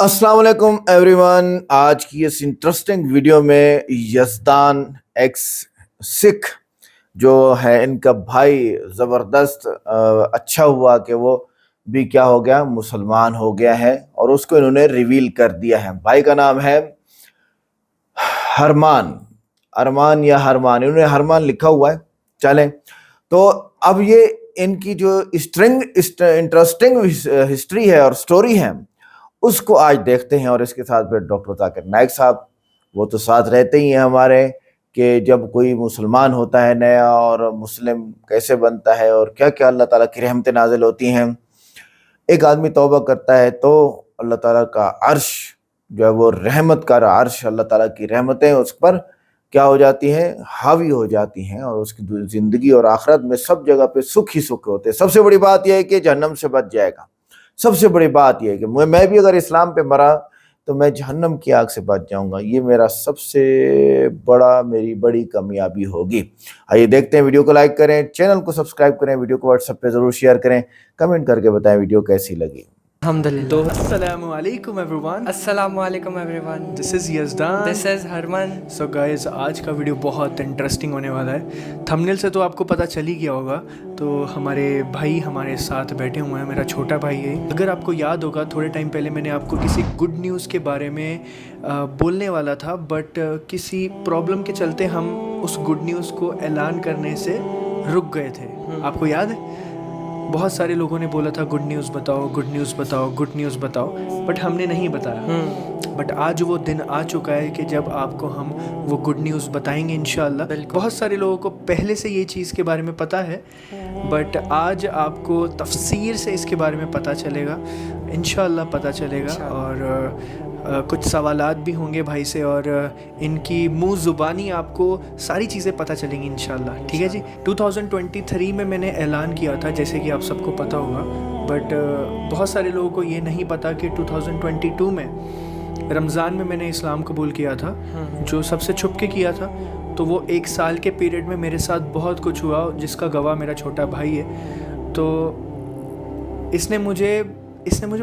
अस्सलाम वालेकुम एवरीवन। आज की इस इंटरेस्टिंग वीडियो में यज़दान एक्स सिख जो है इनका भाई ज़बरदस्त अच्छा हुआ कि वो भी क्या हो गया, मुसलमान हो गया है और उसको इन्होंने रिवील कर दिया है। भाई का नाम है हरमान, अरमान या हरमान, इन्होंने हरमान लिखा हुआ है। चलें तो अब ये इनकी जो इंटरेस्टिंग हिस्ट्री है और स्टोरी है उसको आज देखते हैं। और इसके साथ फिर डॉक्टर जाकिर नाइक साहब वो तो साथ रहते ही हैं हमारे, कि जब कोई मुसलमान होता है नया और मुस्लिम कैसे बनता है और क्या क्या अल्लाह ताला की रहमतें नाजिल होती हैं। एक आदमी तौबा करता है तो अल्लाह ताला का अर्श जो है वो रहमत का अर्श, अल्लाह ताला की रहमतें उस पर क्या हो जाती हैं, हावी हो जाती हैं और उसकी ज़िंदगी और आखिरत में सब जगह पे सुख ही सुख होते हैं। सबसे बड़ी बात यह है कि जहन्नम से बच जाएगा। सबसे बड़ी बात यह है कि मैं भी अगर इस्लाम पे मरा तो मैं जहन्नम की आग से बच जाऊंगा। ये मेरा मेरी बड़ी कामयाबी होगी। आइए देखते हैं, वीडियो को लाइक करें, चैनल को सब्सक्राइब करें, वीडियो को व्हाट्सएप पे ज़रूर शेयर करें, कमेंट करके बताएं वीडियो कैसी लगी। तो अस्सलामुअलैकुम एवरीवन, अस्सलामुअलैकुम everyone, this is Yazdan. This is Harman. So guys, आज का वीडियो बहुत इंटरेस्टिंग होने वाला है। थंबनेल से तो आपको पता चल ही गया होगा। तो हमारे भाई हमारे साथ बैठे हुए हैं, मेरा छोटा भाई है। अगर आपको याद होगा, थोड़े टाइम पहले मैंने आपको किसी गुड न्यूज़ के बारे में बोलने वाला था, बट किसी प्रॉब्लम के चलते हम उस गुड न्यूज़ को ऐलान करने से रुक गए थे। आपको याद है? बहुत सारे लोगों ने बोला था गुड न्यूज़ बताओ, गुड न्यूज़ बताओ, गुड न्यूज़ बताओ, बट हमने नहीं बताया। बट आज वो दिन आ चुका है कि जब आपको हम वो गुड न्यूज़ बताएंगे इंशाल्लाह। बहुत सारे लोगों को पहले से ये चीज़ के बारे में पता है, बट आज आपको तफसीर से इसके बारे में पता चलेगा, इंशाल्लाह पता चलेगा। और कुछ सवालात भी होंगे भाई से और इनकी मुँह ज़ुबानी आपको सारी चीज़ें पता चलेंगी इंशाल्लाह। ठीक है जी। 2023 में मैंने ऐलान किया था, जैसे कि आप सबको पता होगा, बट बहुत सारे लोगों को ये नहीं पता कि 2022 में रमज़ान में मैंने इस्लाम कबूल किया था, जो सबसे छुप के किया था। तो वो 1 साल के पीरियड में मेरे साथ बहुत कुछ हुआ, जिसका गवाह मेरा छोटा भाई है। तो इसने मुझे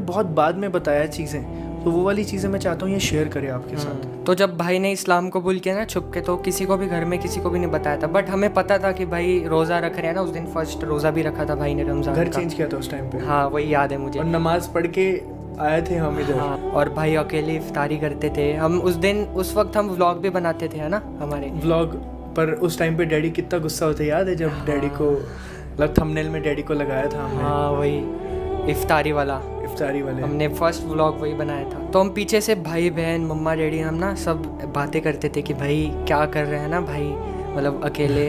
बहुत बाद में बताया चीज़ें, तो वो वाली चीज़ें मैं चाहता हूँ ये शेयर करें आपके साथ। तो जब भाई ने इस्लाम कबूल किया ना छुप के, तो किसी को भी घर में किसी को भी नहीं बताया था, बट हमें पता था कि भाई रोज़ा रख रहे हैं ना। उस दिन फर्स्ट रोज़ा भी रखा था भाई ने रमज़ान घर का। चेंज किया था उस टाइम पे। हाँ, वही याद है मुझे। और नमाज पढ़ के आए थे हम इधर। हाँ, और भाई अकेले इफ्तारी करते थे हम उस वक्त हम व्लॉग भी बनाते थे, है ना, हमारे व्लॉग पर। उस टाइम पे डैडी कितना गुस्सा होता है, याद है जब डैडी को थंबनेल में डैडी को लगाया था हमने। हाँ, वही इफ्तारी वाले हमने फर्स्ट व्लॉग वही बनाया था। तो हम पीछे से भाई बहन मम्मा डैडी हम ना सब बातें करते थे कि भाई क्या कर रहे हैं ना भाई, मतलब अकेले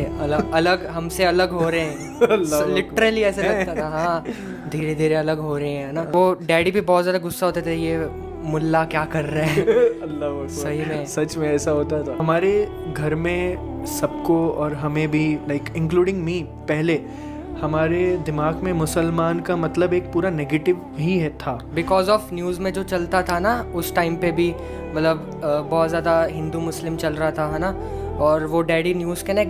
अलग हमसे अलग हो रहे हैं। लिटरली ऐसे लगता था। हाँ, धीरे धीरे अलग हो रहे हैं ना। वो डैडी भी बहुत ज़्यादा गुस्सा होते थे, ये मुल्ला क्या कर रहे हैं। अल्लाह, सही में सच में ऐसा होता था हमारे घर में सबको, और हमें भी, लाइक इंक्लूडिंग मी। पहले हमारे दिमाग में मुसलमान का मतलब एक पूरा नेगेटिव ही है था, बिकॉज ऑफ न्यूज़ में जो चलता था ना उस टाइम पे भी, मतलब बहुत ज़्यादा हिंदू मुस्लिम चल रहा था, है ना। और वो डैडी न्यूज़ के ना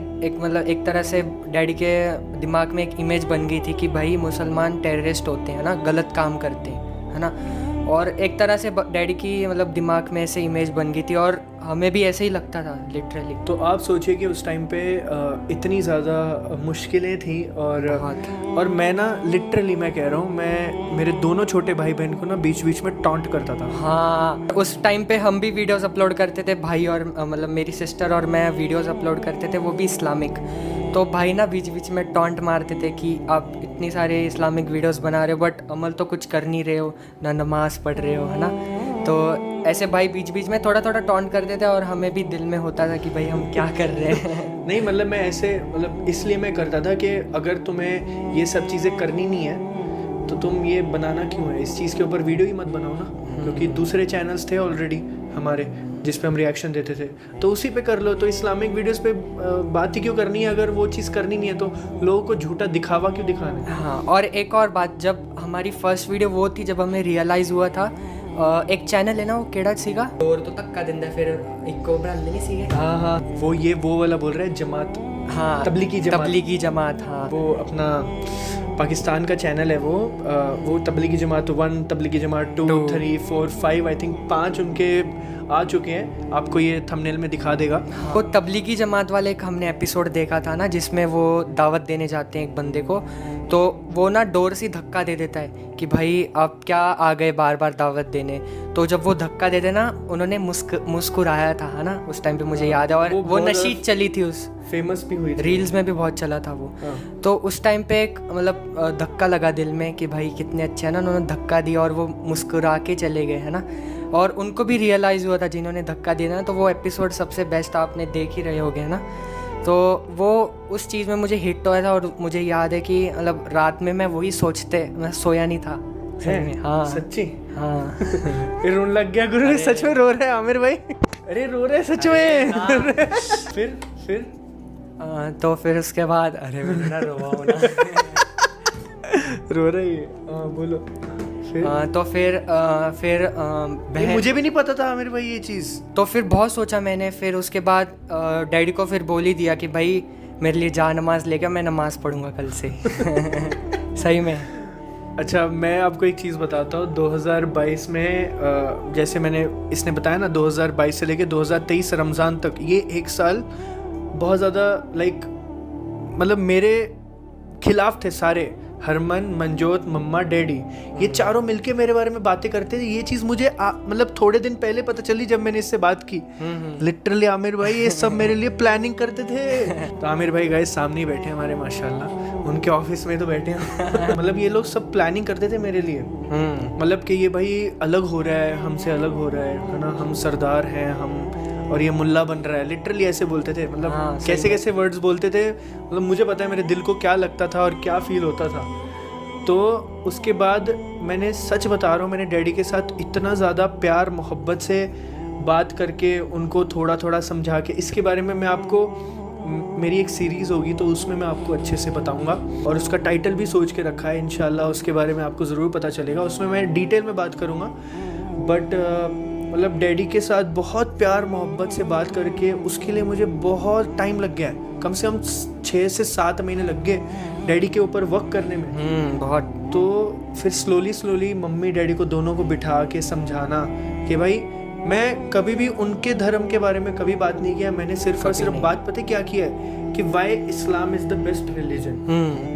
एक तरह से डैडी के दिमाग में एक इमेज बन गई थी कि भाई मुसलमान टेररिस्ट होते हैं ना, गलत काम करते हैं, है ना। और एक तरह से डैडी की मतलब दिमाग में ऐसे इमेज बन गई थी और हमें भी ऐसे ही लगता था लिटरली। तो आप सोचिए कि उस टाइम पे इतनी ज़्यादा मुश्किलें थी और मैं ना लिटरली मैं कह रहा हूँ, मैं मेरे दोनों छोटे भाई बहन को ना बीच बीच में टॉन्ट करता था। हाँ, उस टाइम पे हम भी वीडियोस अपलोड करते थे भाई, और मतलब मेरी सिस्टर और मैं वीडियोस अपलोड करते थे, वो भी इस्लामिक। तो भाई ना बीच बीच में टॉन्ट मारते थे कि आप इतनी सारे इस्लामिक वीडियोस बना रहे हो बट अमल तो कुछ कर नहीं रहे हो, ना नमाज पढ़ रहे हो, है ना। तो ऐसे भाई बीच बीच में थोड़ा थोड़ा टॉन्ट करते थे और हमें भी दिल में होता था कि भाई हम क्या कर रहे हैं। नहीं, मतलब मैं ऐसे, मतलब इसलिए मैं करता था कि अगर तुम्हें ये सब चीज़ें करनी नहीं है तो तुम ये बनाना क्यों है, इस चीज़ के ऊपर वीडियो ही मत बनाओ ना। क्योंकि दूसरे चैनल्स थे ऑलरेडी हमारे जिस पे हम रिएक्शन देते थे, तो उसी पे कर लो। तो इस्लामिक वीडियोस पे बात ही क्यों करनी है, अगर वो चीज़ करनी नहीं है तो लोगों को झूठा दिखावा क्यों दिखाना है। हाँ, और एक और बात, जब हमारी फर्स्ट वीडियो वो थी जब हमें रियलाइज़ हुआ था एक चैनल है ना, वो केड़ा सीगा और तो तक का दिन फिर एक को बना लेनी सी है। हाँ, वो वाला बोल रहा है, जमात हाँ तबलीगी जमात हाँ वो अपना पाकिस्तान का चैनल है वो तबलीगी जमात 1, तबलीगी जमात 2, 3, 4, 5 आई थिंक 5 उनके आ चुके हैं, आपको ये थंबनेल में दिखा देगा। वो तबलीगी जमात वाले एक हमने एपिसोड देखा था ना, जिसमें वो दावत देने जाते हैं एक बंदे को, तो वो ना डोर से धक्का दे देता है कि भाई आप क्या आ गए बार बार दावत देने। तो जब वो धक्का देते ना, उन्होंने मुस्कुराया था, है ना, उस टाइम पे मुझे याद है। और वो नशीद चली थी, उस फेमस भी हुई थी, रील्स में भी बहुत चला था वो। तो उस टाइम पे एक मतलब धक्का लगा दिल में कि भाई कितने अच्छे हैं ना, उन्होंने धक्का दिया और वो मुस्कुरा के चले गए, है ना। और उनको भी रियलाइज़ हुआ था जिन्होंने धक्का दिया ना, तो वो एपिसोड सबसे बेस्ट आपने देख ही रहे होगे, है ना। तो वो उस चीज़ में मुझे हिट हुआ था और मुझे याद है कि मतलब रात में मैं वही सोचते, मैं सोया नहीं था सही में। हाँ सच्ची हाँ फिर रोने लग गया गुरु, सच में रो रहे हैं आमिर भाई, अरे रो रहे सच में। फिर तो फिर उसके बाद अरे मैं ना रोवाऊँ ना रो रही है, बोलो। तो फिर ये मुझे भी नहीं पता था आमिर भाई ये चीज़। तो फिर बहुत सोचा मैंने, फिर उसके बाद डैडी को फिर बोल ही दिया कि भाई मेरे लिए जा नमाज लेकर, मैं नमाज़ पढ़ूंगा कल से सही में। अच्छा मैं आपको एक चीज़ बताता हूँ, 2022 में जैसे मैंने इसने बताया ना, 2022 से लेके 2023 रमज़ान तक, ये एक साल बहुत ज़्यादा मतलब मेरे खिलाफ थे सारे। हरमन, मंजोत, मम्मा, डैडी, ये चारों मिलके मेरे बारे में बातें करते थे। ये चीज़ मुझे मतलब थोड़े दिन पहले पता चली जब मैंने इससे बात की। लिटरली आमिर भाई ये सब मेरे लिए प्लानिंग करते थे। तो आमिर भाई गाइस सामने ही बैठे हमारे माशाल्लाह, उनके ऑफिस में तो बैठे हैं। मतलब ये लोग सब प्लानिंग करते थे मेरे लिए, मतलब कि ये भाई अलग हो रहा है, हमसे अलग हो रहा है ना, हम सरदार हैं हम, और ये मुल्ला बन रहा है। लिटरली ऐसे बोलते थे, मतलब कैसे कैसे वर्ड्स बोलते थे, मतलब मुझे पता है मेरे दिल को क्या लगता था और क्या फील होता था। तो उसके बाद मैंने सच बता रहा हूँ, मैंने डैडी के साथ इतना ज़्यादा प्यार मोहब्बत से बात करके उनको थोड़ा थोड़ा समझा के, इसके बारे में मैं आपको, मेरी एक सीरीज़ होगी तो उसमें मैं आपको अच्छे से बताऊंगा, और उसका टाइटल भी सोच के रखा है इंशाल्लाह, उसके बारे में आपको ज़रूर पता चलेगा, उसमें मैं डिटेल में बात करूँगा। बट मतलब डैडी के साथ बहुत प्यार मोहब्बत से बात करके, उसके लिए मुझे बहुत टाइम लग गया है, कम से कम 6 से 7 महीने लग गए डैडी के ऊपर वर्क करने में। बहुत। तो फिर स्लोली मम्मी डैडी को दोनों को बिठा के समझाना कि भाई मैं कभी भी उनके धर्म के बारे में कभी बात नहीं किया, मैंने सिर्फ और सिर्फ बात पता क्या किया है कि why Islam is the best religion.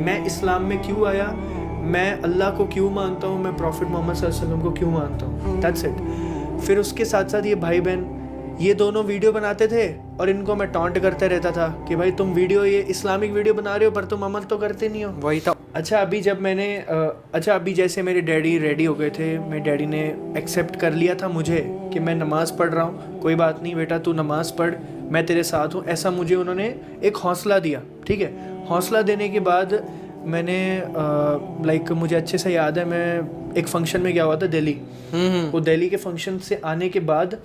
मैं इस्लाम में क्यों आया, मैं अल्लाह को क्यों मानता हूँ, मैं प्रॉफिट मोहम्मद सल्लल्लाहु अलैहि वसल्लम को क्यों मानता हूँ, दैट्स इट। फिर उसके साथ साथ ये भाई बहन, ये दोनों वीडियो बनाते थे और इनको मैं टॉन्ट करते रहता था कि भाई तुम वीडियो, ये इस्लामिक वीडियो बना रहे हो पर तुम अमल तो करते नहीं हो। वही तो। अच्छा अभी जब मैंने अभी जैसे मेरे डैडी रेडी हो गए थे, मेरे डैडी ने एक्सेप्ट कर लिया था मुझे कि मैं नमाज़ पढ़ रहा हूँ, कोई बात नहीं बेटा तू नमाज़ पढ़, मैं तेरे साथ हूँ, ऐसा मुझे उन्होंने एक हौसला दिया। ठीक है, हौसला देने के बाद मैंने लाइक मुझे अच्छे से याद है, मैं एक फंक्शन में गया हुआ था दिल्ली। वो दिल्ली के फंक्शन से आने के बाद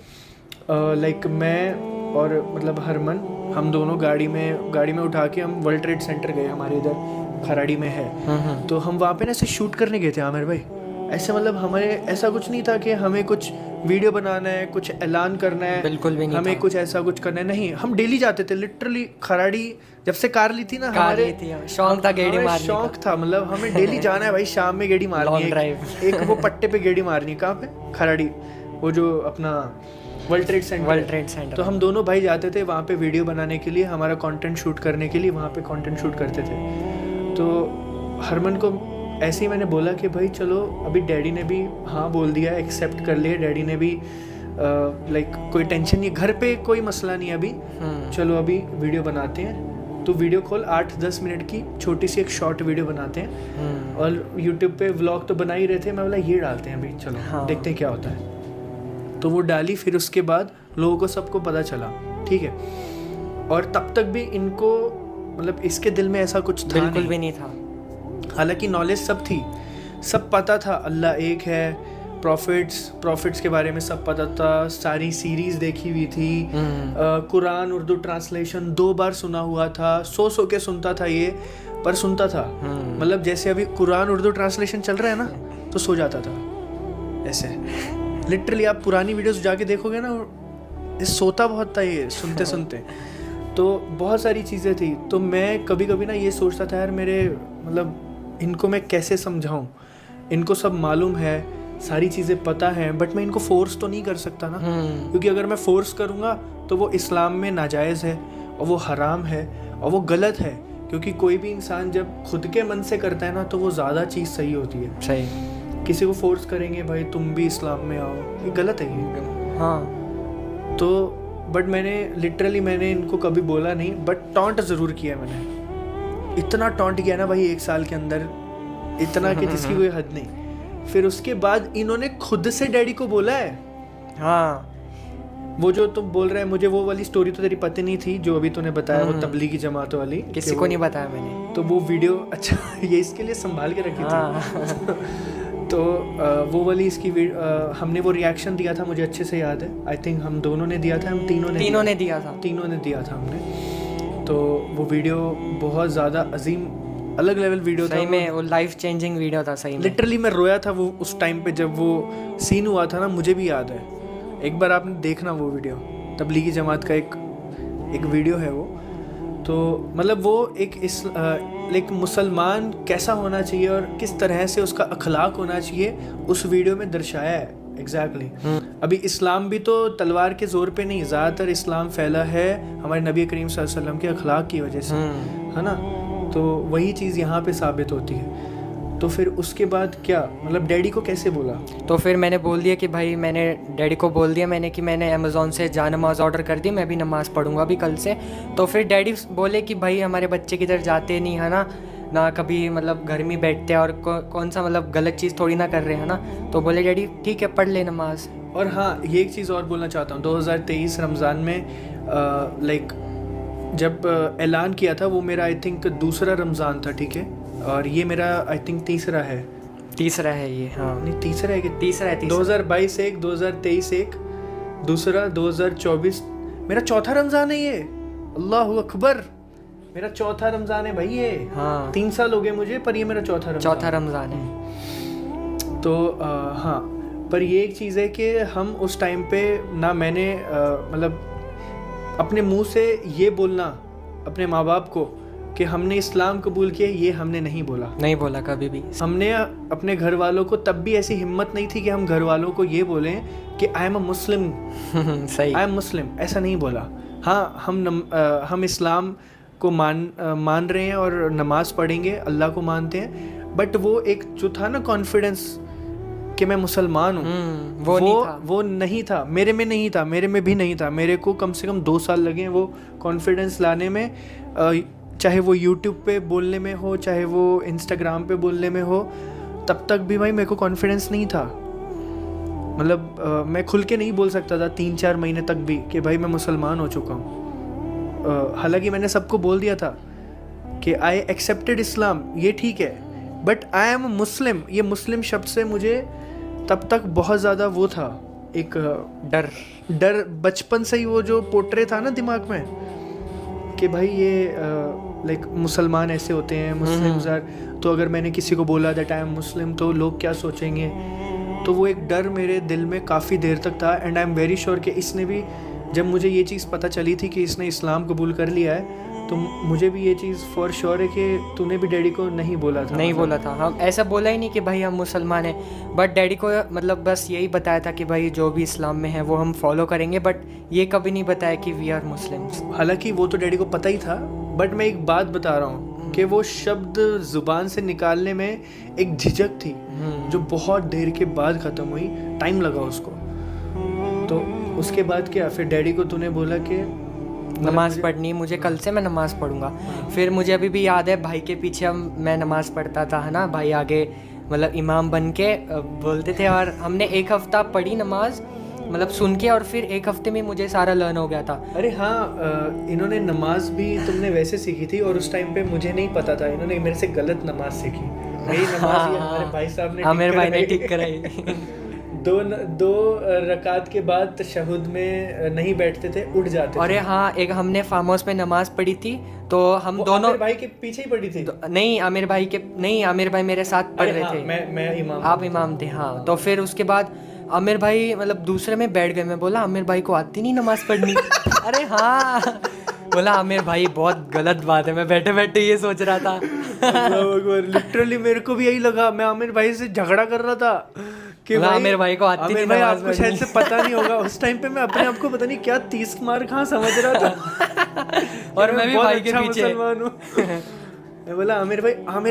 लाइक मैं और मतलब हरमन, हम दोनों गाड़ी में उठा के हम वर्ल्ड ट्रेड सेंटर गए, हमारे इधर खराड़ी में है। तो हम वहाँ पे ना ऐसे शूट करने गए थे आमिर भाई, ऐसे मतलब हमें ऐसा कुछ नहीं था कि हमें कुछ वीडियो बनाना है, कुछ ऐलान करना है, बिल्कुल भी नहीं हमें कुछ ऐसा कुछ करना है, नहीं। हम डेली जाते थे लिटरली खराड़ी, जब से कार ली थी ना, हमारे शौक था गेड़ी मारने का। शौक था, मतलब हमें डेली जाना है भाई, शाम में गेड़ी मारनी है, एक वो पट्टे पे गेड़ी मारनी है। कहाँ पे? खराड़ी, वो जो अपना वर्ल्ड ट्रेड सेंटर। तो हम दोनों भाई जाते थे वहाँ पे वीडियो बनाने के लिए, हमारा कंटेंट शूट करने के लिए वहाँ पे कंटेंट शूट करते थे। तो हरमन को ऐसे ही मैंने बोला कि भाई चलो, अभी डैडी ने भी हाँ बोल दिया, एक्सेप्ट कर लिया डैडी ने भी, लाइक कोई टेंशन नहीं, घर पे कोई मसला नहीं अभी, चलो अभी वीडियो बनाते हैं। तो वीडियो कॉल 8-10 मिनट की छोटी सी एक शॉर्ट वीडियो बनाते हैं, और यूट्यूब पे व्लॉग तो बना ही रहे थे, मैं बोला ये डालते हैं अभी, चलो देखते हैं क्या होता है। तो वो डाली, फिर उसके बाद लोगों को सबको पता चला, ठीक है। और तब तक भी इनको मतलब इसके दिल में ऐसा कुछ था बिल्कुल भी नहीं था, हालांकि नॉलेज सब थी, सब पता था अल्लाह एक है, प्रॉफिट्स के बारे में सब पता था, सारी सीरीज़ देखी हुई थी, कुरान उर्दू ट्रांसलेशन 2 बार सुना हुआ था, सो के सुनता था ये, पर सुनता था, मतलब जैसे अभी कुरान उर्दू ट्रांसलेशन चल रहा है ना, तो सो जाता था ऐसे। लिटरली आप पुरानी वीडियोस जाके देखोगे ना, ये सोता बहुत था ये सुनते सुनते। तो बहुत सारी चीज़ें थी। तो मैं कभी कभी ना ये सोचता था यार मेरे मतलब इनको मैं कैसे समझाऊं, इनको सब मालूम है, सारी चीज़ें पता है, बट मैं इनको फोर्स तो नहीं कर सकता ना, क्योंकि अगर मैं फोर्स करूँगा तो वो इस्लाम में नाजायज़ है और वो हराम है और वो गलत है। क्योंकि कोई भी इंसान जब खुद के मन से करता है ना तो वो ज़्यादा चीज़ सही होती है। सही। किसी को फोर्स करेंगे भाई तुम भी इस्लाम में आओ, ये गलत है ये। हाँ। तो बट मैंने इनको कभी बोला नहीं, बट टॉन्ट ज़रूर किया मैंने। इतना टॉन्ट किया ना भाई 1 साल के अंदर, इतना कि जिसकी कोई हद नहीं। फिर उसके बाद इन्होंने खुद से डैडी को बोला है। हाँ, वो जो तुम बोल रहे हैं, मुझे वो वाली स्टोरी तो तेरी पता नहीं थी जो अभी तूने बताया, वो तबलीगी जमात वाली। किसी को नहीं बताया मैंने। तो वो वीडियो, अच्छा ये इसके लिए संभाल के रखी थी। तो वो वाली इसकी हमने वो रिएक्शन दिया था, मुझे अच्छे से याद है। आई थिंक हम दोनों ने दिया था, हम तीनों ने दिया था हमने। तो वो वीडियो बहुत ज़्यादा अजीम अलग लेवल वीडियो था। सही में वो लाइफ चेंजिंग वीडियो था। सही में लिटरली मैं रोया था वो उस टाइम पे जब वो सीन हुआ था ना, मुझे भी याद है। एक बार आपने देखना वो वीडियो, तबलीगी जमात का एक वीडियो है वो। तो मतलब वो एक मुसलमान कैसा होना चाहिए और किस तरह से उसका अखलाक होना चाहिए, उस वीडियो में दर्शाया है एग्जैक्टली। अभी इस्लाम भी तो तलवार के ज़ोर पे नहीं, ज़्यादातर इस्लाम फैला है हमारे नबी करीम सल्लल्लाहु अलैहि वसल्लम के अखलाक की वजह से, है ना। तो वही चीज़ यहाँ पे साबित होती है। तो फिर उसके बाद क्या, मतलब डैडी को कैसे बोला? तो फिर मैंने बोल दिया कि भाई, मैंने डैडी को बोल दिया मैंने कि मैंने अमेज़ॉन से जा नमाज़ ऑर्डर कर दी, मैं भी नमाज़ पढ़ूंगा अभी कल से। तो फिर डैडी बोले कि भाई हमारे बच्चे किधर जाते नहीं है ना कभी मतलब घर में बैठते हैं और कौन सा मतलब गलत चीज़ थोड़ी ना कर रहे हैं ना। तो बोले डैडी ठीक है पढ़ ले नमाज। और हाँ, ये एक चीज़ और बोलना चाहता हूँ, 2023 रमज़ान में लाइक जब ऐलान किया था, वो मेरा आई थिंक दूसरा रमज़ान था, ठीक है। और ये मेरा आई थिंक तीसरा है ये। हाँ नहीं, तीसरा है कि तीसरा है। 2022 एक, 2023 एक, दूसरा 2024 मेरा चौथा रमज़ान है ये। अल्लाह अकबर, मेरा चौथा रमज़ान है भाई ये। हाँ 3 साल हो गए मुझे, पर ये मेरा चौथा रमज़ान है। तो हाँ, पर ये एक चीज़ है कि हम उस टाइम पे ना, मैंने मतलब अपने मुंह से ये बोलना अपने माँ बाप को कि हमने इस्लाम कबूल किया, ये हमने नहीं बोला कभी भी। हमने अपने घर वालों को तब भी ऐसी हिम्मत नहीं थी कि हम घर वालों को ये बोलें कि आई एम अ मुस्लिम। सही, आई एम मुस्लिम ऐसा नहीं बोला। हाँ, हम इस्लाम को मान रहे हैं और नमाज पढ़ेंगे, अल्लाह को मानते हैं, बट वो एक जो था ना कॉन्फिडेंस कि मैं मुसलमान हूँ, वो नहीं था, मेरे में नहीं था, मेरे में भी नहीं था। मेरे को कम से कम 2 साल लगे वो कॉन्फिडेंस लाने में, चाहे वो यूट्यूब पे बोलने में हो, चाहे वो इंस्टाग्राम पे बोलने में हो। तब तक भी भाई मेरे को कॉन्फिडेंस नहीं था। मतलब मैं खुल के नहीं बोल सकता था 3-4 महीने तक भी कि भाई मैं मुसलमान हो चुका हूँ। हालांकि मैंने सबको बोल दिया था कि आई एक्सेप्टेड इस्लाम, ये ठीक है, बट आई एम मुस्लिम। ये मुस्लिम शब्द से मुझे तब तक बहुत ज़्यादा वो था, एक डर बचपन से ही वो जो पोट्रे था ना दिमाग में कि भाई ये लाइक मुसलमान ऐसे होते हैं, मुस्लिम्स आर, तो अगर मैंने किसी को बोला दैट आई एम मुस्लिम तो लोग क्या सोचेंगे। तो वो एक डर मेरे दिल में काफ़ी देर तक था। And I am very sure कि इसने भी, जब मुझे ये चीज़ पता चली थी कि इसने इस्लाम कबूल कर लिया है, तो मुझे भी ये चीज़ फॉर श्योर है कि तूने भी डैडी को नहीं बोला था। हम ऐसा बोला ही नहीं कि भाई हम मुसलमान हैं, बट डैडी को मतलब बस यही बताया था कि भाई जो भी इस्लाम में है वो हम फॉलो करेंगे, बट ये कभी नहीं बताया कि वी आर मुस्लिम्स। हालांकि वो तो डैडी को पता ही था, बट मैं एक बात बता रहा हूँ कि वो शब्द ज़ुबान से निकालने में एक झिझक थी जो बहुत देर के बाद ख़त्म हुई, टाइम लगा उसको। तो उसके बाद क्या, फिर डैडी को तूने बोला कि नमाज़ पढ़नी, मुझे कल से मैं नमाज़ पढ़ूंगा। फिर मुझे अभी भी याद है भाई के पीछे मैं नमाज़ पढ़ता था, है ना। भाई आगे मतलब इमाम बन के बोलते थे, और हमने 1 हफ्ता पढ़ी नमाज, मतलब सुन के, और फिर 1 हफ्ते में मुझे सारा लर्न हो गया था। अरे हाँ, इन्होंने नमाज भी तुमने वैसे सीखी थी, और उस टाइम पे मुझे नहीं पता था, इन्होंने मेरे से गलत नमाज सीखी। मेरी नमाज ये हमारे भाई साहब ने मेरे भाई ने ठीक कराई। 2 रकात के बाद तशहुद में नहीं बैठते थे, उठ जाते थे। अरे हाँ, एक हमने फार्म हाउस में नमाज पढ़ी थी, तो हम दोनों आमिर भाई के पीछे ही पढ़ी थी। नहीं, आमिर भाई मेरे साथ पढ़ रहे थे। मैं इमाम, आप इमाम थे। हाँ, तो फिर उसके बाद आमिर भाई मतलब दूसरे में बैठ गए। मैं बोला आमिर भाई को आती नहीं नमाज पढ़नी। अरे हाँ, बोला आमिर भाई बहुत गलत बात है, मैं बैठे बैठे ये सोच रहा था। लिटरली मेरे को भी यही लगा, मैं आमिर भाई से झगड़ा कर रहा था कि बोला, आमिर भाई को आती नहीं भाई नमाज आपको शायद से पता नहीं होगा। उस टाइम पे मैं अपने आप को पता नहीं क्या 30 मार कहाँ समझ रहा था। और मैं भी बहुत भाई के अच्छा पीछे। मुसलमान हूँ। मैं बोला आमिर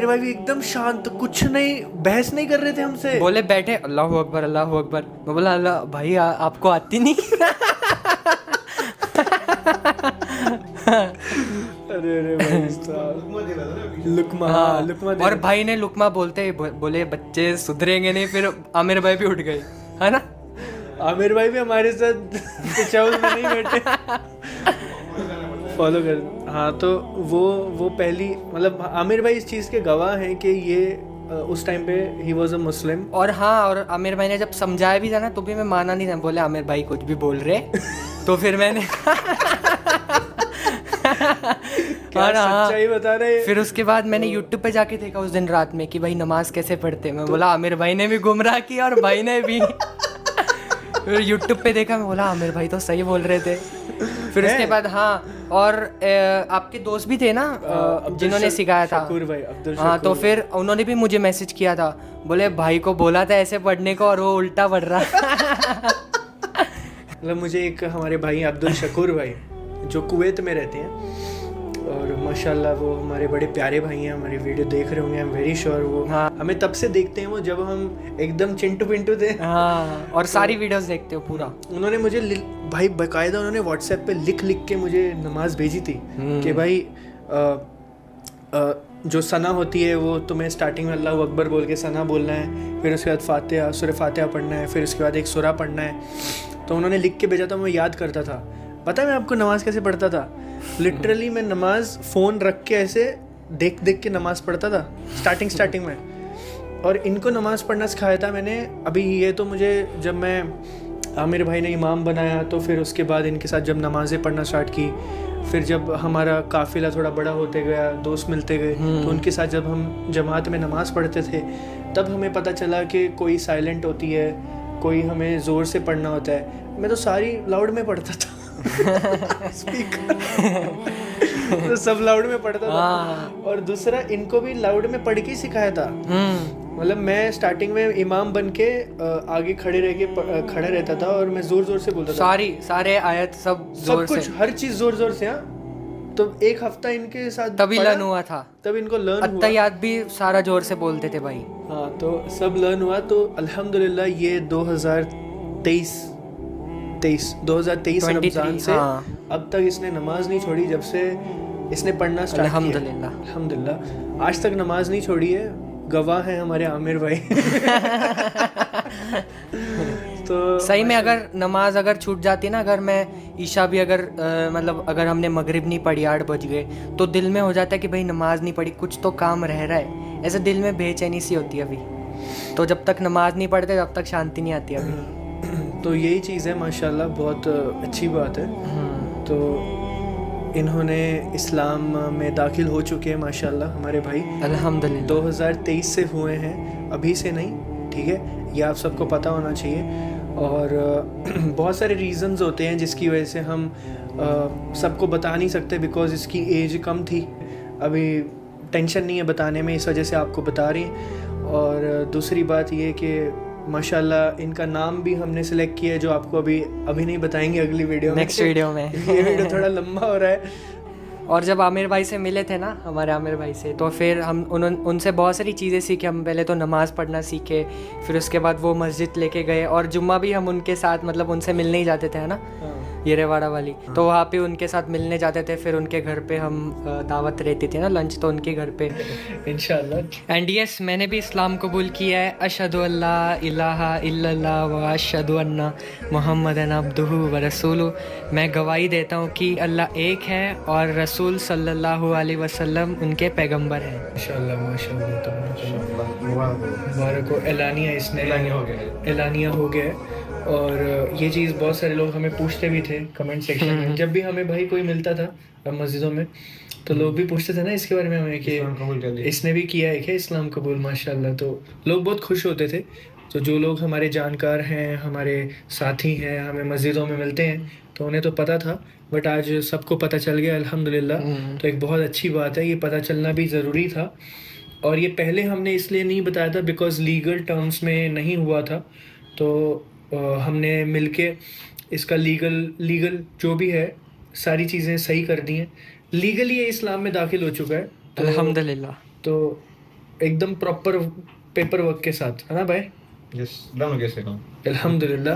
भाई भी एकदम शांत, कुछ नहीं, बहस नहीं कर रहे थे हमसे। बोले बैठे अल्लाह अकबर अल्लाह अकबर। मैं बोला अल्लाह भाई आपको आती नहीं। अरे भाई लुकमा, हाँ लुकमा दे। और भाई ने लुकमा बोलते ही बोले बच्चे सुधरेंगे नहीं, फिर आमिर भाई भी उठ गए, है ना। आमिर भाई भी हमारे साथ तशहुद में नहीं बैठे, फॉलो कर। हाँ तो वो पहली, मतलब आमिर भाई इस चीज़ के गवाह हैं कि ये उस टाइम पे ही वॉज अ मुस्लिम। और हाँ, और आमिर भाई ने जब समझाया भी था ना तो भी मैं माना नहीं था, बोले आमिर भाई कुछ भी बोल रहे। तो फिर मैंने क्या सच्चाई बता रहे। फिर उसके बाद मैंने यूट्यूब पे जाके देखा उस दिन रात में कि भाई नमाज कैसे पढ़ते। मैं बोला आमिर भाई ने भी गुमराह किया और भाई ने भी। फिर यूट्यूब पे देखा, मैं बोला आमिर भाई तो सही बोल रहे थे। फिर उसके बाद हाँ, और आपके दोस्त भी थे ना जिन्होंने सिखाया था, हाँ, तो फिर उन्होंने भी मुझे मैसेज किया था, बोले भाई को बोला था ऐसे पढ़ने को और वो उल्टा पढ़ रहा। मतलब मुझे एक हमारे भाई अब्दुल शकूर भाई जो कुवैत में रहते हैं, और माशाल्लाह वो हमारे बड़े प्यारे भाई हैं, हमारी वीडियो देख रहे होंगे, आई एम वेरी श्योर। वो हाँ, हमें तब से देखते हैं वो जब हम एकदम चिंटू पिंटू थे। हाँ, और सारी वीडियोस देखते हो पूरा। उन्होंने मुझे भाई बाकायदा उन्होंने व्हाट्सएप पे लिख के मुझे नमाज भेजी थी कि भाई जो सना होती है वो तुम्हें स्टार्टिंग में अल्लाह अकबर बोल के सना बोलना है, फिर उसके बाद फातिहा सूरह फातिहा पढ़ना है, फिर उसके बाद एक सूरा पढ़ना है। तो उन्होंने लिख के भेजा था, मैं याद करता था। पता है मैं आपको नमाज कैसे पढ़ता था? लिटरली मैं नमाज फ़ोन रख के ऐसे देख के नमाज पढ़ता था स्टार्टिंग में। और इनको नमाज पढ़ना सिखाया था मैंने। अभी ये तो मुझे जब मैं आमिर भाई ने इमाम बनाया तो फिर उसके बाद इनके साथ जब नमाज़ें पढ़ना स्टार्ट की, फिर जब हमारा काफ़िला थोड़ा बड़ा होते गया, दोस्त मिलते गए, तो उनके साथ जब हम जमात में नमाज़ पढ़ते थे तब हमें पता चला कि कोई साइलेंट होती है, कोई हमें ज़ोर से पढ़ना होता है। मैं तो सारी लाउड में पढ़ता था। स्पीकर तो सब लाउड में पढ़ता था। और दूसरा इनको भी लाउड में पढ़ के ही सिखाया था। मतलब मैं स्टार्टिंग में इमाम बन के आगे खड़ा रहता था और मैं जोर से बोलता था सारे आयत सब जोर कुछ से, हर चीज जोर से। हाँ तो एक हफ्ता इनके साथ तभी लर्न हुआ था, तब इनको लर्न हुआ। अत्तहियात भी सारा जोर से बोलते थे भाई। हाँ तो सब लर्न हुआ। तो अल्हम्दुलिल्लाह ये 2023 रमजान से अब तक इसने नमाज नहीं छोड़ी। जब से इसने पढ़ना स्टार्ट किया अल्हम्दुलिल्लाह आज तक नमाज नहीं छोड़ी है। गवाह है हमारे आमिर भाई। तो सही में अगर नमाज अगर छूट जाती ना, अगर मैं ईशा भी अगर मतलब अगर हमने मगरिब नहीं पढ़ी 8 बज गए तो दिल में हो जाता है कि भाई नमाज नहीं पढ़ी, कुछ तो काम रह रहा है। ऐसे दिल में बेचैनी सी होती है अभी। तो जब तक नमाज नहीं पढ़ते तब तक शांति नहीं आती अभी। तो यही चीज़ है माशाल्लाह, बहुत अच्छी बात है। तो इन्होंने इस्लाम में दाखिल हो चुके हैं माशाल्लाह हमारे भाई, अल्हम्दुलिल्लाह 2023 से हुए हैं, अभी से नहीं, ठीक है, ये आप सबको पता होना चाहिए। और बहुत सारे रीज़न्स होते हैं जिसकी वजह से हम सबको बता नहीं सकते, बिकॉज़ इसकी एज कम थी, अभी टेंशन नहीं है बताने में, इस वजह से आपको बता रही हैं। और दूसरी बात ये कि माशाल्लाह इनका नाम भी हमने सेलेक्ट किया है, जो आपको अभी नहीं बताएंगे, अगली वीडियो में, नेक्स्ट वीडियो में। ये वीडियो थोड़ा लंबा हो रहा है। और जब आमिर भाई से मिले थे ना, हमारे आमिर भाई से, तो फिर हम उनसे बहुत सारी चीज़ें सीखे। हम पहले तो नमाज़ पढ़ना सीखे, फिर उसके बाद वो मस्जिद लेके गए, और जुम्मा भी हम उनके साथ मतलब उनसे मिलने ही जाते थे, है ना, ये रेवाड़ा वाली। तो वहाँ पे उनके साथ मिलने जाते थे, फिर उनके घर पे हम दावत रहती थी ना, लंच, तो उनके घर पे इंशाल्लाह। एंड यस, मैंने भी इस्लाम कबूल किया है। अशहदु अल्ला इलाहा इल्लल्लाह व अशहदु अन्ना मुहम्मदन अब्दुहु व रसूलुहु। मैं गवाही देता हूँ कि अल्लाह एक है और रसूल सल्लल्लाहु अलैहि वसल्लम उनके पैगंबर हैं। माशाल्लाह माशाल्लाह, तो मुबारक हो। एलानिया इसने एलानिया हो गया। और ये चीज़ बहुत सारे लोग हमें पूछते भी थे कमेंट सेक्शन में, जब भी हमें भाई कोई मिलता था मस्जिदों में, तो लोग भी पूछते थे ना इसके बारे में हमें कि इसने भी किया है क्या इस्लाम कबूल, माशाल्लाह। तो लोग बहुत खुश होते थे। तो जो लोग हमारे जानकार हैं, हमारे साथी हैं, हमें मस्जिदों में मिलते हैं, तो उन्हें तो पता था, बट आज सबको पता चल गया अल्हम्दुलिल्लाह। तो एक बहुत अच्छी बात है, ये पता चलना भी ज़रूरी था। और ये पहले हमने इसलिए नहीं बताया था बिकॉज़ लीगल टर्म्स में नहीं हुआ था। तो हमने मिलके इसका लीगल जो भी है सारी चीज़ें सही कर दी हैं। लीगली ये इस्लाम में दाखिल हो चुका है, अल्हम्दुलिल्लाह। तो एकदम प्रॉपर पेपर वर्क के साथ, है ना भाई? Yes, dame que se no. अल्हम्दुलिल्लाह।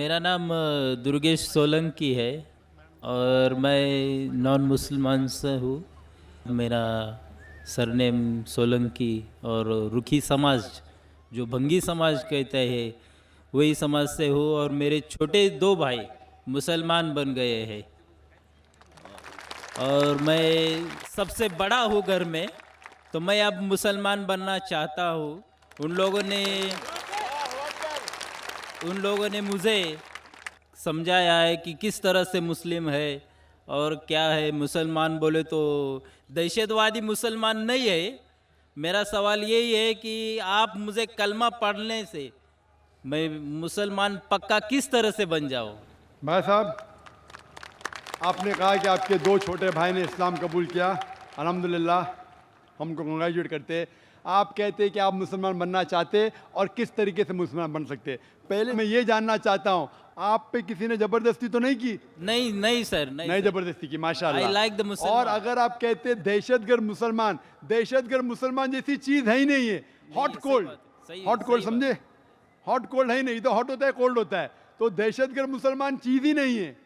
मेरा नाम दुर्गेश सोलंकी है और मैं नॉन मुसलमान से हूँ। मेरा सरनेम सोलंकी और रुखी समाज, जो भंगी समाज कहते हैं, वही समाज से हूँ। और मेरे छोटे 2 भाई मुसलमान बन गए हैं और मैं सबसे बड़ा हूँ घर में, तो मैं अब मुसलमान बनना चाहता हूँ। उन लोगों ने मुझे समझाया है कि किस तरह से मुस्लिम है और क्या है। मुसलमान बोले तो दहशतवादी मुसलमान नहीं है। मेरा सवाल यही है कि आप मुझे कलमा पढ़ने से मैं मुसलमान पक्का किस तरह से बन जाऊँ। भाई साहब, आपने कहा कि आपके 2 छोटे भाई ने इस्लाम कबूल किया, अल्हम्दुलिल्लाह, हमको कंग्रेचुलेट करते। आप कहते कि आप मुसलमान बनना चाहते और किस तरीके से मुसलमान बन सकते। पहले मैं ये जानना चाहता हूँ, आप पे किसी ने ज़बरदस्ती तो नहीं की? नहीं सर, नहीं ज़बरदस्ती की, माशाल्लाह। I like the मुसलमान। और अगर आप कहते दहशतगर्द मुसलमान जैसी चीज़ है ही नहीं है। हॉट कोल्ड समझे? हॉट कोल्ड है ही नहीं, तो हॉट होता है, कोल्ड होता है। तो दहशतगर्द मुसलमान चीज़ ही नहीं है।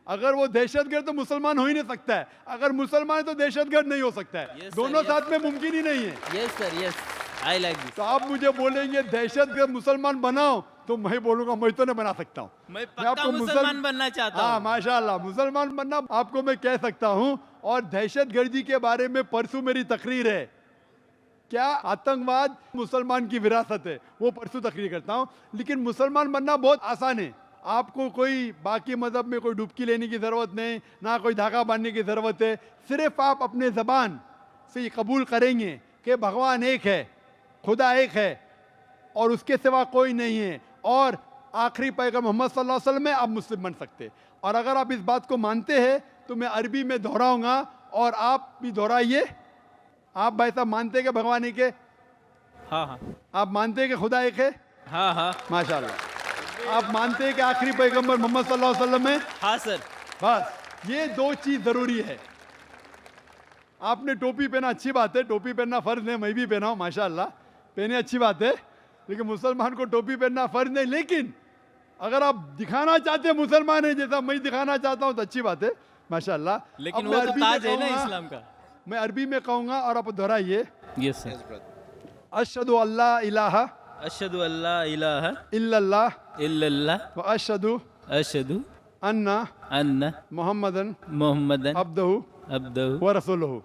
अगर वो दहशतगर्द तो मुसलमान हो ही नहीं सकता है, अगर मुसलमान है तो दहशतगर्द नहीं हो सकता है। दोनों साथ में मुमकिन ही नहीं है। Yes sir, yes, I like this. तो आप मुझे बोलेंगे दहशतगर्द मुसलमान बनाओ, तो मैं बोलूंगा मैं तो नहीं बना सकता हूँ। मैं पक्का मुसलमान बनना चाहता हूँ। हाँ, माशाल्लाह, मुसलमान बनना आपको मैं कह सकता हूँ। और दहशतगर्दी के बारे में परसों मेरी तकरीर है, क्या आतंकवाद मुसलमान की विरासत है, वो परसों तकरीर करता हूँ। लेकिन मुसलमान बनना बहुत आसान है। आपको कोई बाकी मज़हब में कोई डुबकी लेने की ज़रूरत नहीं, ना कोई धागा बांधने की ज़रूरत है। सिर्फ आप अपने ज़बान से ये कबूल करेंगे कि भगवान एक है, खुदा एक है और उसके सिवा कोई नहीं है, और आखिरी पैगम्बर मोहम्मद सल्लल्लाहु अलैहि वसल्लम में आप मुस्लिम बन सकते। और अगर आप इस बात को मानते हैं तो मैं अरबी में दोहराऊंगा और आप भी दोहराइए। आप भाई साहब मानते हैं कि भगवान एक है? हाँ। आप मानते हैं कि खुदा एक है? हाँ। माशाल्लाह। आप मानते हैं कि आखिरी पैगंबर मोहम्मद सल्लल्लाहु अलैहि वसल्लम है? हाँ सर। बस ये 2 चीज़ ज़रूरी है। आपने टोपी पहना, अच्छी बात है, टोपी पहनना फ़र्ज नहीं, मैं भी पहना हूँ, माशाल्लाह, पहने अच्छी बात है। लेकिन मुसलमान को टोपी पहनना फ़र्ज नहीं। लेकिन अगर आप दिखाना चाहते हैं मुसलमान है जैसा मैं दिखाना चाहता हूँ, तो अच्छी बात है, माशाल्लाह। लेकिन वो तो ताज है ना इस्लाम का। मैं अरबी में कहूँगा और आप दोहराइए। Yes sir. अशहदु अल्ला इलाहा अशहदु अल्ला इलाहा इल्लल्लाह व अशहदु अन्ना मुहम्मदन अब्दहु व रसूलुहु।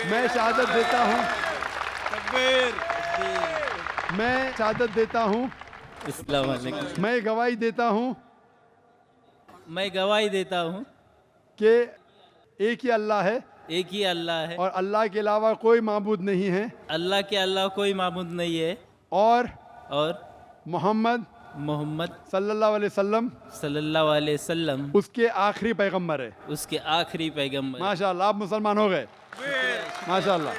मैं शहादत देता हूँ अस्सलाम वालेकुम। मैं गवाही देता हूँ कि एक ही अल्लाह है और अल्लाह के अलावा कोई माबूद नहीं है, अल्लाह के अलावा कोई माबूद नहीं है, और मोहम्मद सल्लल्लाहु अलैहि वसल्लम उसके आखिरी पैगंबर है। माशाल्लाह, आप मुसलमान हो गए, माशाल्लाह।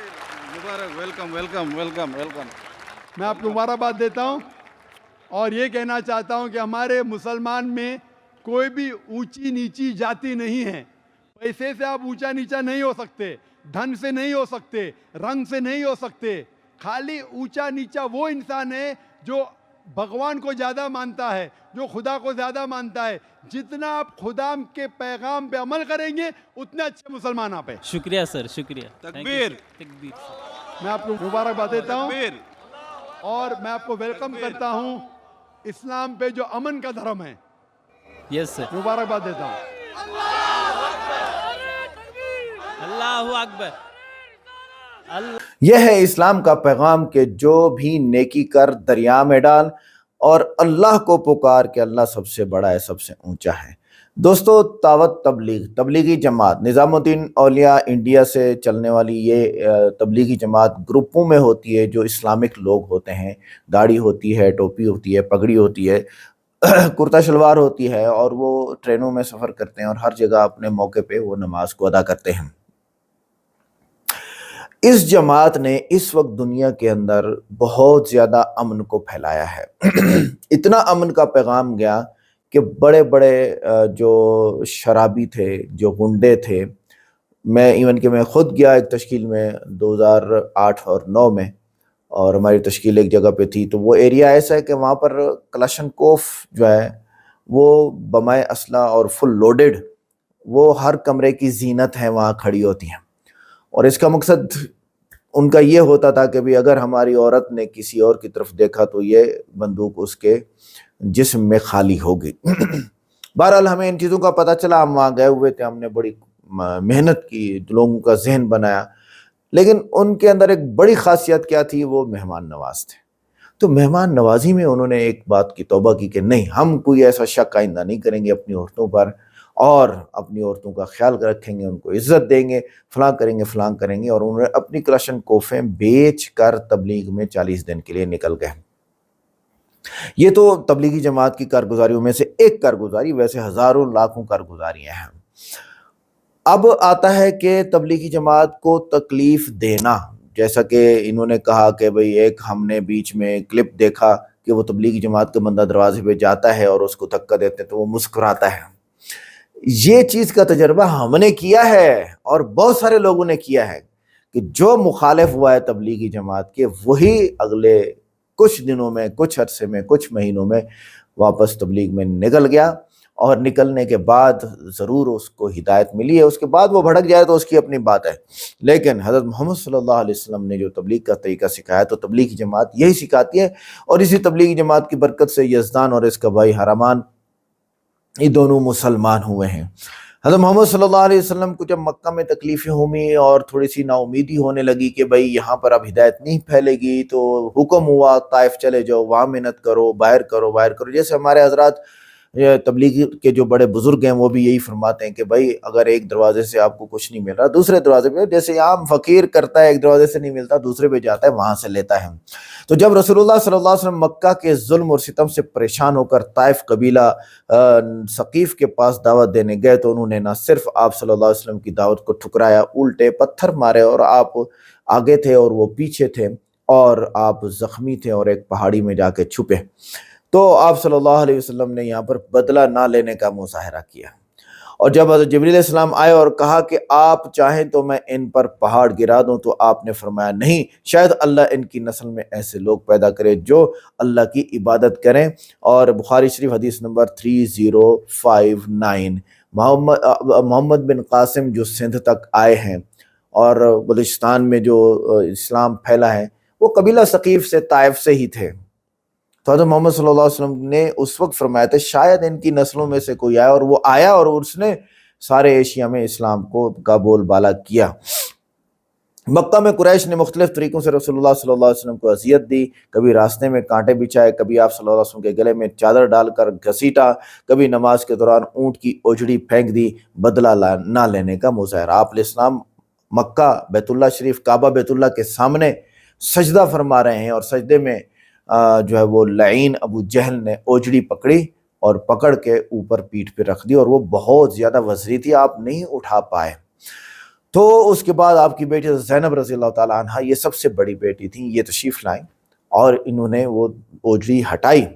वेलकम। मैं आपको मुबारकबाद देता हूँ और ये कहना चाहता हूँ कि हमारे मुसलमान में कोई भी ऊंची नीची जाति नहीं है। पैसे से आप ऊंचा नीचा नहीं हो सकते, धन से नहीं हो सकते, रंग से नहीं हो सकते। खाली ऊंचा नीचा वो इंसान है जो भगवान को ज़्यादा मानता है, जो खुदा को ज़्यादा मानता है। जितना आप खुदा के पैगाम पे अमल करेंगे उतने अच्छे मुसलमान आप हैं। शुक्रिया सर, शुक्रिया। तकबीर। मैं आपको मुबारकबाद देता हूँ और मैं आपको वेलकम करता हूँ इस्लाम पे जो अमन का धर्म है। Yes sir. मुबारकबाद देता हूँ। अल्लाहु अकबर। यह है इस्लाम का पैगाम कि जो भी नेकी कर दरिया में डाल और अल्लाह को पुकार के अल्लाह सबसे बड़ा है, सबसे ऊंचा है। दोस्तों, दावत तबलीगी जमात निज़ामुद्दीन औलिया इंडिया से चलने वाली ये तबलीगी जमात ग्रुपों में होती है। जो इस्लामिक लोग होते हैं, दाढ़ी होती है, टोपी होती है, पगड़ी होती है, कुर्ता शलवार होती है, और वो ट्रेनों में सफ़र करते हैं और हर जगह अपने मौके पे वो नमाज को अदा करते हैं। इस जमात ने इस वक्त दुनिया के अंदर बहुत ज़्यादा अमन को फैलाया है। इतना अमन का पैगाम गया कि बड़े बड़े जो शराबी थे, जो गुंडे थे, मैं खुद गया एक तश्कील में 2008 और 9 में, और हमारी तश्कील एक जगह पे थी। तो वो एरिया ऐसा है कि वहाँ पर कलाशनकोफ जो है वो बमाए असला और फुल लोडेड, वो हर कमरे की जीनत है, वहाँ खड़ी होती हैं। और इसका मकसद उनका ये होता था कि भाई अगर हमारी औरत ने किसी और की तरफ देखा तो ये बंदूक उसके जिस्म में खाली होगी। बहरहाल हमें इन चीज़ों का पता चला, हम वहाँ गए हुए थे, हमने बड़ी मेहनत की, लोगों का जहन बनाया। लेकिन उनके अंदर एक बड़ी खासियत क्या थी, वो मेहमान नवाज थे। तो मेहमान नवाजी में उन्होंने एक बात की तौबा की कि नहीं, हम कोई ऐसा शक आइंदा नहीं करेंगे अपनी औरतों पर, और अपनी औरतों का ख्याल रखेंगे, उनको इज्जत देंगे, फलां करेंगे। और उन्होंने अपनी कलाशन कोफें बेच कर तबलीग में 40 दिन के लिए निकल गए। ये तो तबलीगी जमात की कारगुजारियों में से एक कारगुजारी, वैसे हज़ारों लाखों कारगुजारियाँ हैं। अब आता है कि तबलीगी जमात को तकलीफ देना, जैसा कि इन्होंने कहा कि भाई एक हमने बीच में क्लिप देखा कि वो तबलीगी जमात का बंदा दरवाजे पे जाता है और उसको धक्का देते हैं तो वो मुस्कुराता है। ये चीज़ का तजर्बा हमने किया है और बहुत सारे लोगों ने किया है कि जो मुखालिफ हुआ है तबलीगी जमात के, वही अगले कुछ दिनों में, कुछ अरसे में, कुछ महीनों में वापस तबलीग में निकल गया। और निकलने के बाद ज़रूर उसको हिदायत मिली है, उसके बाद वो भड़क जाए तो उसकी अपनी बात है। लेकिन हज़रत मोहम्मद सल्लल्लाहु अलैहि वसल्लम ने जो तबलीग का तरीका सिखाया, तो तबलीगी जमात यही सिखाती है। और इसी तबलीगी जमात की बरकत से यज़दान और इसका भाई हरामान, ये दोनों मुसलमान हुए हैं। हज़रत मोहम्मद सल्लल्लाहु अलैहि वसल्लम को जब मक्का में तकलीफ़ें हुई और थोड़ी सी नाउमीदी होने लगी कि भाई यहाँ पर अब हिदायत नहीं फैलेगी, तो हुक्म हुआ ताइफ चले जाओ, वहाँ मेहनत करो, बाहर करो। जैसे हमारे हज़रात ये तबलीगी के जो बड़े बुजुर्ग हैं वो भी यही फरमाते हैं कि भाई अगर एक दरवाजे से आपको कुछ नहीं मिल रहा, दूसरे दरवाजे पे, जैसे आम फ़कीर करता है, एक दरवाजे से नहीं मिलता दूसरे पे जाता है, वहाँ से लेता है। तो जब रसूलुल्लाह सल्लल्लाहु अलैहि वसल्लम मक्का के जुल्म और सितम से परेशान होकर ताइफ कबीला सकीफ़ के पास दावत देने गए, तो उन्होंने ना सिर्फ आप सल्लल्लाहु अलैहि वसल्लम की दावत को ठुकराया, उल्टे पत्थर मारे, और आप आगे थे और वो पीछे थे, और आप ज़ख्मी थे और एक पहाड़ी में जाके छुपे। तो आप सल्लल्लाहु अलैहि वसल्लम ने यहाँ पर बदला ना लेने का मुज़ाहरा किया। और जब हज़रत जिब्रील अलैहिस्सलाम आए और कहा कि आप चाहें तो मैं इन पर पहाड़ गिरा दूं, तो आपने फरमाया नहीं, शायद अल्लाह इनकी नस्ल में ऐसे लोग पैदा करे जो अल्लाह की इबादत करें। और बुखारी शरीफ हदीस नंबर 3059, मोहम्मद बिन कासिम जो सिंध तक आए हैं और बलूचिस्तान में जो इस्लाम फैला है, वो कबीला सकीफ़ से, ताइफ से ही थे। तो हज़रत मोहम्मद सल्लल्लाहु अलैहि वसल्लम ने उस वक्त फरमाया था शायद इनकी नस्लों में से कोई आया, और वो आया और उसने सारे एशिया में इस्लाम का बोलबाला किया। मक्का में कुरैश ने मुख्तलिफ तरीक़ों से रसूलुल्लाह सल्लल्लाहु अलैहि वसल्लम को अज़ियत दी, कभी रास्ते में कांटे बिछाए, कभी आप सल्लल्लाहु अलैहि वसल्लम के गले में चादर डालकर घसीटा, कभी नमाज के दौरान ऊँट की ओजड़ी फेंक दी, बदला ना लेने का मुज़ाहरा। आप इस्लाम मक्का बैतुल्लाह शरीफ, काबा बैतुल्लाह के सामने सजदा फरमा रहे हैं, और सजदे में जो है वो लईन अबू जहल ने ओजड़ी पकड़ी और पकड़ के ऊपर पीठ पे रख दी, और वो बहुत ज़्यादा वज़नी थी, आप नहीं उठा पाए। तो उसके बाद आपकी बेटी ज़ैनब रज़ी अल्लाह ताला अन्हा, ये सबसे बड़ी बेटी थी, ये तशरीफ़ लाईं और इन्होंने वो ओजड़ी हटाई।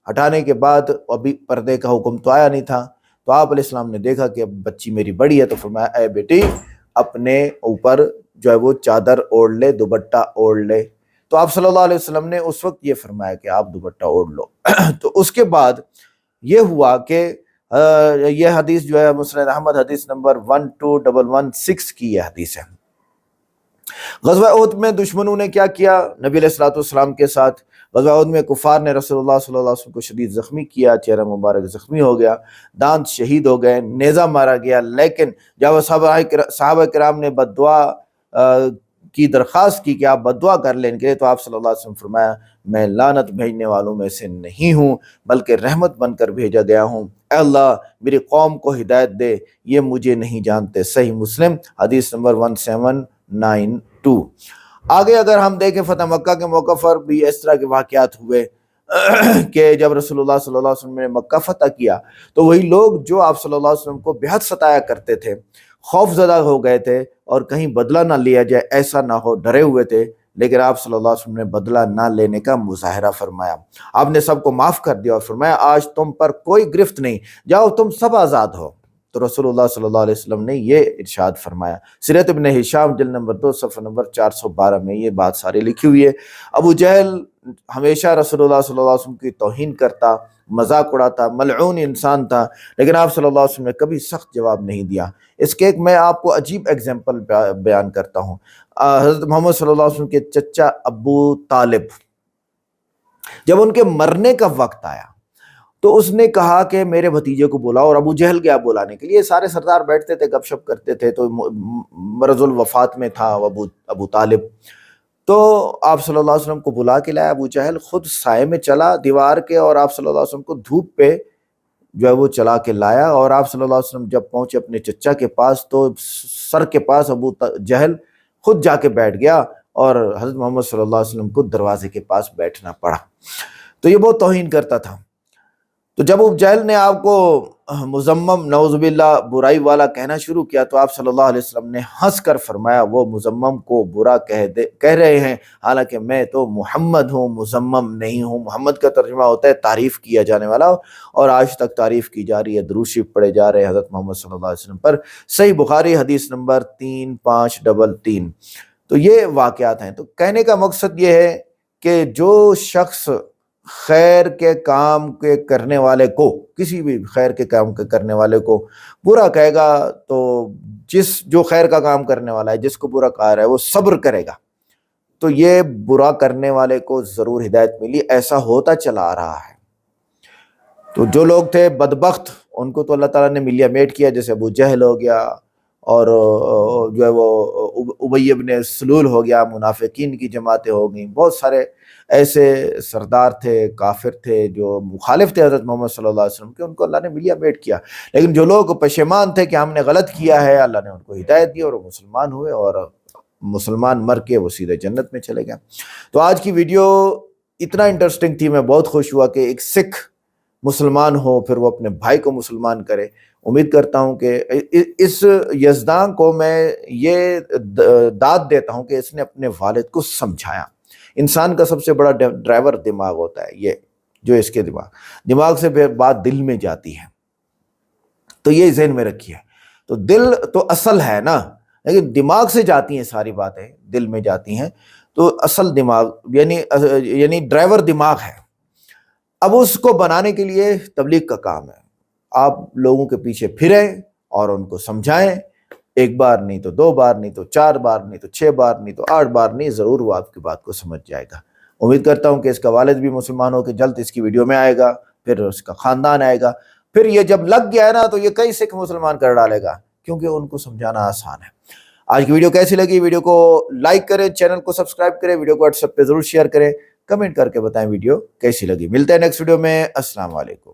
हटाने के बाद अभी पर्दे का हुक्म तो आया नहीं था, तो आप अलैहिस्सलाम ने देखा कि अब बच्ची मेरी बड़ी है, तो फरमाया ऐ बेटी अपने ऊपर जो है वो चादर ओढ़ ले, दुपट्टा ओढ़ ले। तो आप सल्लल्लाहु अलैहि वसल्लम ने उस वक्त ये फरमाया कि आप दुपट्टा ओढ़ लो। तो उसके बाद ये हुआ कि यह हदीस जो है मुस्नद अहमद हदीस नंबर 12116 की यह हदीस है। ग़ज़वा उहद में दुश्मनों ने क्या किया नबी अलैहिस्सलातु वस्सलाम के साथ? ग़ज़वा उहद में कुफ़ार ने रसूलुल्लाह सल्लल्लाहु अलैहि वसल्लम को शदीद ज़ख्मी किया, चेहरा मुबारक ज़ख्मी हो गया, दांत शहीद हो गए, नेज़ा मारा गया। लेकिन जब सहाबा किराम ने बद्दुआ की दरख्वास्त की कि आप बद्दुआ कर लें इनके लिए, तो आप सल्लल्लाहु अलैहि वसल्लम फरमाया, मैं लानत भेजने वालों में से नहीं हूँ, बल्कि रहमत बनकर भेजा गया हूँ। अल्लाह मेरी कौम को हिदायत दे, ये मुझे नहीं जानते। सही मुस्लिम हदीस नंबर 1792। आगे अगर हम देखें फतह मक्का के मौके पर भी इस तरह के वाक़यात हुए कि जब रसूलुल्लाह सल्लल्लाहु अलैहि वसल्लम ने मक्का फतह किया तो वही लोग जो आप सल्लल्लाहु अलैहि वसल्लम को बेहद सताया करते थे, खौफजदा हो गए थे और कहीं बदला ना लिया जाए ऐसा ना हो, डरे हुए थे, लेकिन आप सल्लल्लाहु अलैहि वसल्लम ने बदला ना लेने का मुजाहरा फरमाया। आपने सबको माफ़ कर दिया और फरमाया आज तुम पर कोई गिरफ्त नहीं, जाओ तुम सब आज़ाद हो। तो रसूलुल्लाह सल्लल्लाहु अलैहि वसल्लम ने ये इरशाद फरमाया। सीरत इब्न हिशाम जिल्द नंबर 2 सफ़ा नंबर 412 में ये बात सारी लिखी हुई है। अबू जहल हमेशा रसूलुल्लाह सल्लल्लाहु अलैहि वसल्लम की तौहीन करता, मजाक उड़ाता, मलऊन इंसान था, लेकिन आप सल्लल्लाहु अलैहि वसल्लम ने कभी सख्त जवाब नहीं दिया। इसके एक मैं आपको अजीब एग्जाम्पल बयान करता हूँ। हज़रत मोहम्मद सल्लल्लाहु अलैहि वसल्लम के चचा अबू तालिब, जब उनके मरने का वक्त आया तो उसने कहा कि मेरे भतीजे को बुलाओ, और अबू जहल गया बुलाने के लिए। सारे सरदार बैठते थे, गपशप करते थे, तो मरजुल वफात में था अबू तालिब। तो आप सल्लल्लाहु अलैहि वसल्लम को बुला के लाया। अबू जहल खुद साए में चला दीवार के, और आप सल्लल्लाहु अलैहि वसल्लम को धूप पे जो है वो चला के लाया। और आप सल्लल्लाहु अलैहि वसल्लम जब पहुंचे अपने चचा के पास तो सर के पास अबू जहल खुद जाके बैठ गया और हज़रत मोहम्मद सल्लल्लाहु अलैहि वसल्लम को दरवाजे के पास बैठना पड़ा। तो ये बहुत तौहीन करता था। तो जब अबू जहल ने आपको मुजम्मम नौजुबिल्लाह बुराई वाला कहना शुरू किया तो आप सल्लल्लाहु अलैहि वसल्लम ने हंस कर फरमाया, वो मुजम्मम को बुरा कह रहे हैं, हालांकि मैं तो मुहम्मद हूँ, मुजम्मम नहीं हूँ। मुहम्मद का तर्जुमा होता है तारीफ़ किया जाने वाला, और आज तक तारीफ़ की जा रही है, दुरूद शरीफ पढ़े जा रहे हैं हज़रत मोहम्मद सल्लल्लाहु अलैहि वसल्लम पर। सही बुखारी हदीस नंबर 3533। तो ये वाक़यात हैं। तो कहने का मकसद ये है कि जो शख्स खैर के काम के करने वाले को, किसी भी खैर के काम के करने वाले को बुरा कहेगा, तो जो खैर का काम करने वाला है, जिसको बुरा कहा रहा है, वो सब्र करेगा, तो ये बुरा करने वाले को ज़रूर हिदायत मिली। ऐसा होता चला आ रहा है। तो जो लोग थे बदबख्त, उनको तो अल्लाह ताला ने मिलिया मेट किया, जैसे अबू जहल हो गया, और जो है वो उबई इब्न सलूल हो गया, मुनाफिकीन की जमातें हो गई। बहुत सारे ऐसे सरदार थे, काफिर थे, जो मुखालिफ थे हज़रत मोहम्मद सल्लल्लाहु अलैहि वसल्लम के, उनको अल्लाह ने मिलिया मेट किया। लेकिन जो लोग पशेमान थे कि हमने गलत किया है, अल्लाह ने उनको हिदायत दी और वो मुसलमान हुए, और मुसलमान मर के वो सीधे जन्नत में चले गए। तो आज की वीडियो इतना इंटरेस्टिंग थी, मैं बहुत खुश हुआ कि एक सिख मुसलमान हो, फिर वो अपने भाई को मुसलमान करे। उम्मीद करता हूँ कि इस यज़दान को मैं ये दाद देता हूँ कि इसने अपने वालिद को समझाया। इंसान का सबसे बड़ा ड्राइवर दिमाग होता है, ये जो इसके दिमाग से फिर बात दिल में जाती है, तो ये जहन में रखिए। तो दिल तो असल है ना, लेकिन दिमाग से जाती हैं सारी बातें, दिल में जाती हैं। तो असल दिमाग यानी ड्राइवर दिमाग है। अब उसको बनाने के लिए तबलीग का काम है। आप लोगों के पीछे फिरें और उनको समझाएं, एक बार नहीं तो 2 बार, नहीं तो 4 बार, नहीं तो 6 बार, नहीं तो 8 बार, नहीं, ज़रूर वो आपकी बात को समझ जाएगा। उम्मीद करता हूँ कि इसका वालिद भी मुसलमान हो के जल्द इसकी वीडियो में आएगा, फिर उसका ख़ानदान आएगा, फिर ये जब लग गया है ना तो ये कई सिख मुसलमान कर डालेगा, क्योंकि उनको समझाना आसान है। आज की वीडियो कैसी लगी? वीडियो को लाइक करें, चैनल को सब्सक्राइब करें, वीडियो को व्हाट्सएप पे ज़रूर शेयर करें, कमेंट करके बताएं वीडियो कैसी लगी। मिलते हैं नेक्स्ट वीडियो में। अस्सलाम वालेकुम।